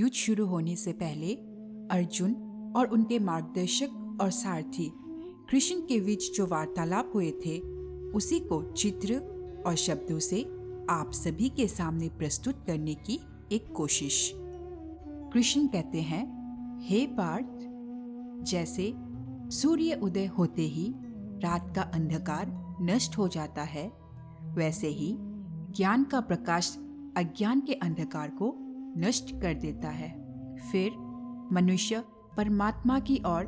युद्ध शुरू होने से पहले अर्जुन और उनके मार्गदर्शक और सारथी कृष्ण के बीच जो वार्तालाप हुए थे उसी को चित्र और शब्दों से आप सभी के सामने प्रस्तुत करने की एक कोशिश। कृष्ण कहते हैं, हे पार्थ, जैसे सूर्य उदय होते ही रात का अंधकार नष्ट हो जाता है, वैसे ही ज्ञान का प्रकाश अज्ञान के अंधकार को नष्ट कर देता है। फिर मनुष्य परमात्मा की ओर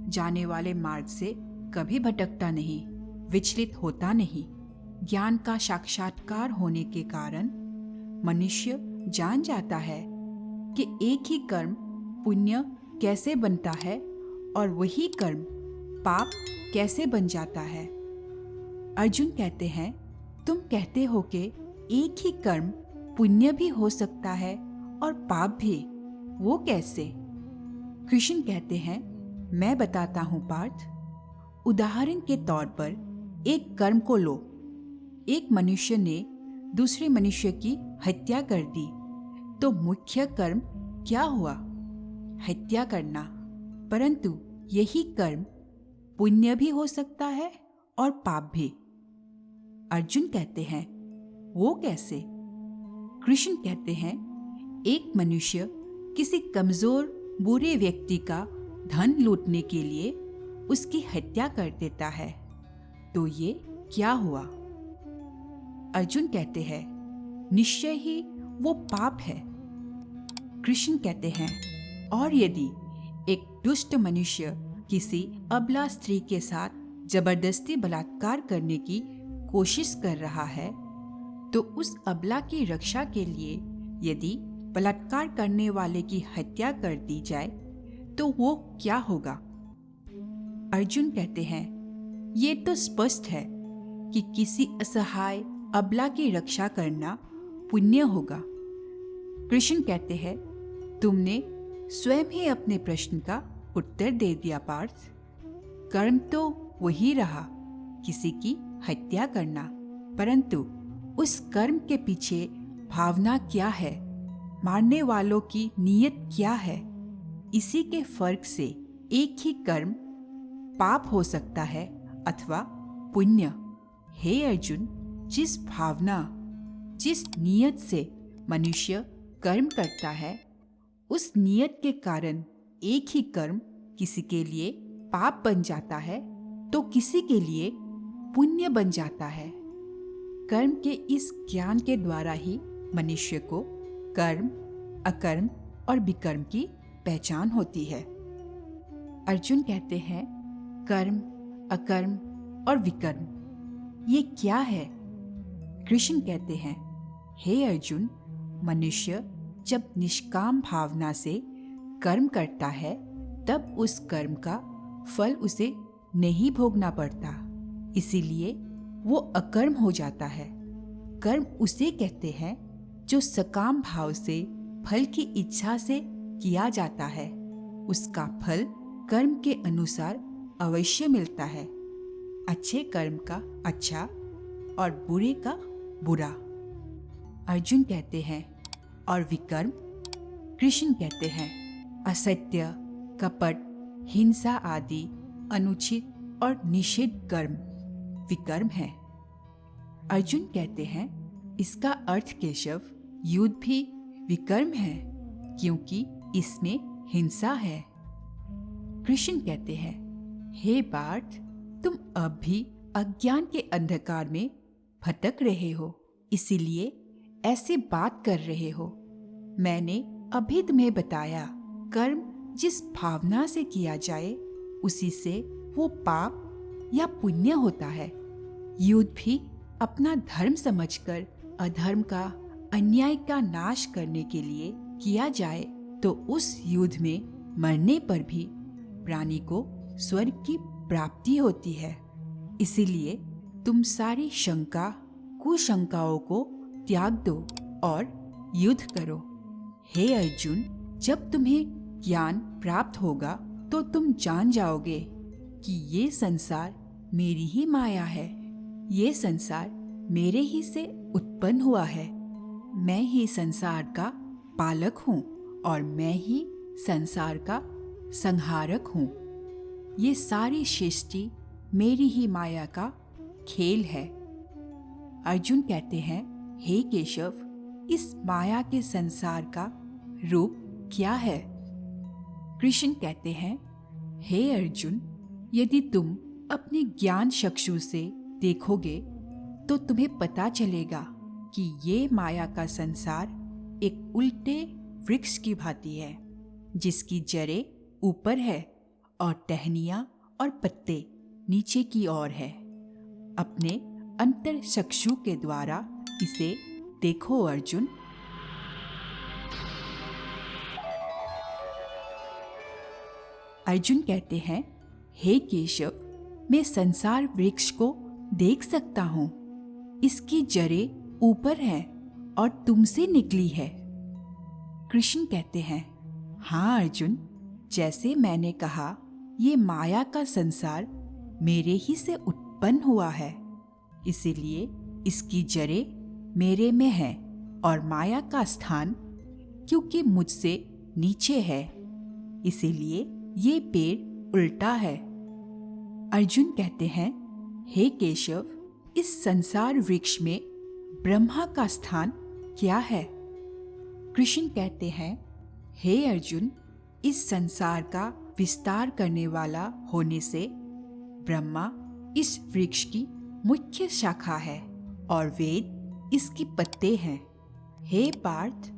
जाने वाले मार्ग से कभी भटकता नहीं, विचलित होता नहीं। ज्ञान का साक्षात्कार होने के कारण मनुष्य जान जाता है कि एक ही कर्म पुण्य कैसे बनता है और वही कर्म पाप कैसे बन जाता है। अर्जुन कहते हैं, तुम कहते हो कि एक ही कर्म पुण्य भी हो सकता है और पाप भी, वो कैसे? कृष्ण कहते हैं, मैं बताता हूँ पार्थ। उदाहरण के तौर पर एक कर्म को लो। एक मनुष्य ने दूसरे मनुष्य की हत्या कर दी, तो मुख्य कर्म क्या हुआ? हत्या करना। परंतु यही कर्म पुण्य भी हो सकता है और पाप भी। अर्जुन कहते हैं, वो कैसे? कृष्ण कहते हैं, एक मनुष्य किसी कमजोर बुरे व्यक्ति का धन लूटने के लिए उसकी हत्या कर देता है, तो ये क्या हुआ? अर्जुन कहते हैं, निश्चय ही वो पाप है। कृष्ण कहते हैं, और यदि एक दुष्ट मनुष्य किसी अबला स्त्री के साथ जबरदस्ती बलात्कार करने की कोशिश कर रहा है, तो उस अबला की रक्षा के लिए यदि बलात्कार करने वाले की हत्या कर दी जाए तो वो क्या होगा? अर्जुन कहते हैं, ये तो स्पष्ट है कि किसी असहाय अबला की रक्षा करना पुण्य होगा। कृष्ण कहते हैं, तुमने स्वयं ही अपने प्रश्न का उत्तर दे दिया पार्थ। कर्म तो वही रहा, किसी की हत्या करना, परंतु उस कर्म के पीछे भावना क्या है, मारने वालों की नीयत क्या है, इसी के फर्क से एक ही कर्म पाप हो सकता है अथवा पुण्य। हे अर्जुन, जिस भावना, जिस नीयत से मनुष्य कर्म करता है, उस नीयत के कारण एक ही कर्म किसी के लिए पाप बन जाता है तो किसी के लिए पुण्य बन जाता है। कर्म के इस ज्ञान के द्वारा ही मनुष्य को कर्म, अकर्म और विकर्म की पहचान होती है। अर्जुन कहते हैं, कर्म, अकर्म और विकर्म ये क्या है? कृष्ण कहते हैं, हे अर्जुन, मनुष्य जब निष्काम भावना से कर्म करता है तब उस कर्म का फल उसे नहीं भोगना पड़ता, इसीलिए वो अकर्म हो जाता है। कर्म उसे कहते हैं जो सकाम भाव से फल की इच्छा से किया जाता है, उसका फल कर्म के अनुसार अवश्य मिलता है। अच्छे कर्म का अच्छा और बुरे का बुरा। अर्जुन कहते हैं, और विकर्म? कृष्ण कहते हैं, असत्य, कपट, हिंसा आदि अनुचित और निषिद्ध कर्म विकर्म है। अर्जुन कहते हैं, इसका अर्थ केशव, युद्ध भी विकर्म है क्योंकि इसमें हिंसा है। कृष्ण कहते हैं, हे पार्थ, तुम अब भी अज्ञान के अंधकार में भटक रहे हो, इसीलिए ऐसी बात कर रहे हो। मैंने अभी तुम्हें बताया, कर्म जिस भावना से किया जाए उसी से वो पाप या पुण्य होता है। युद्ध भी अपना धर्म समझकर अधर्म का, अन्याय का नाश करने के लिए किया जाए तो उस युद्ध में मरने पर भी प्राणी को स्वर्ग की प्राप्ति होती है। इसीलिए तुम सारी शंका, कुशंकाओं को त्याग दो और युद्ध करो। हे अर्जुन, जब तुम्हें ज्ञान प्राप्त होगा तो तुम जान जाओगे कि ये संसार मेरी ही माया है, ये संसार मेरे ही से उत्पन्न हुआ है। मैं ही संसार का पालक हूँ और मैं ही संसार का संहारक हूँ। ये सारी सृष्टि मेरी ही माया का खेल है। अर्जुन कहते हैं, हे केशव, इस माया के संसार का रूप क्या है? कृष्ण कहते हैं, हे अर्जुन, यदि तुम अपने ज्ञान चक्षु से देखोगे तो तुम्हें पता चलेगा कि ये माया का संसार एक उल्टे वृक्ष की भांति है, जिसकी जड़ें ऊपर है और टहनियाँ और पत्ते नीचे की ओर है। अपने अंतर चक्षु के द्वारा इसे देखो अर्जुन। अर्जुन कहते हैं, हे केशव, मैं संसार वृक्ष को देख सकता हूँ। इसकी जड़ें ऊपर है और तुमसे निकली है। कृष्ण कहते हैं, हाँ अर्जुन, जैसे मैंने कहा, ये माया का संसार मेरे ही से उत्पन्न हुआ है, इसीलिए इसकी जड़ें मेरे में है और माया का स्थान क्योंकि मुझसे नीचे है, इसीलिए ये पेड़ उल्टा है। अर्जुन कहते हैं, हे केशव, इस संसार वृक्ष में ब्रह्मा का स्थान क्या है? कृष्ण कहते हैं, हे अर्जुन, इस संसार का विस्तार करने वाला होने से ब्रह्मा इस वृक्ष की मुख्य शाखा है और वेद इसकी पत्ते हैं। हे पार्थ,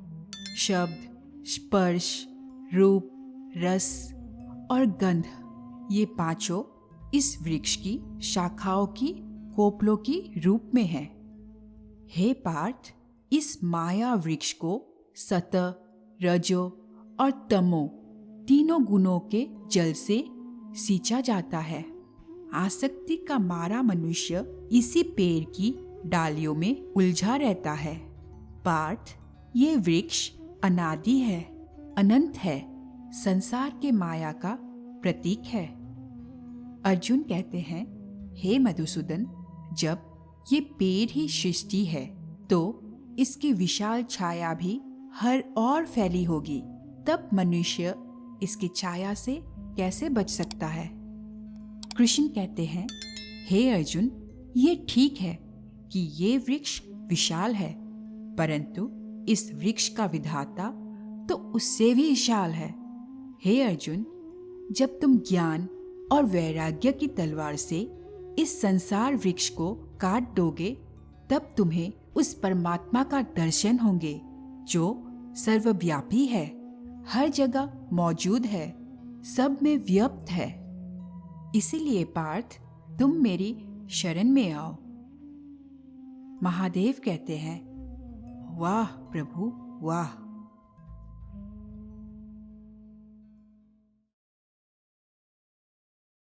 शब्द, स्पर्श, रूप, रस और गंध, ये पांचों इस वृक्ष की शाखाओं की कोपलों की रूप में है। हे पार्थ, इस माया वृक्ष को सतः, रजो और तमो तीनों गुणों के जल से सींचा जाता है। आसक्ति का मारा मनुष्य इसी पेड़ की डालियों में उलझा रहता है। पार्थ, ये वृक्ष अनादि है, अनंत है, संसार के माया का प्रतीक है। अर्जुन कहते हैं, हे मधुसूदन, जब ये पेड़ ही सृष्टि है तो इसकी विशाल छाया भी हर ओर फैली होगी, तब मनुष्य इसकी छाया से कैसे बच सकता है? कृष्ण कहते हैं, हे अर्जुन, ये ठीक है कि ये वृक्ष विशाल है, परंतु इस वृक्ष का विधाता तो उससे भी विशाल है। हे अर्जुन, जब तुम ज्ञान और वैराग्य की तलवार से इस संसार वृक्ष को काट दोगे, तब तुम्हें उस परमात्मा का दर्शन होंगे जो सर्वव्यापी है, हर जगह मौजूद है, सब में व्याप्त है। इसीलिए पार्थ, तुम मेरी शरण में आओ। महादेव कहते हैं, वाह प्रभु वाह।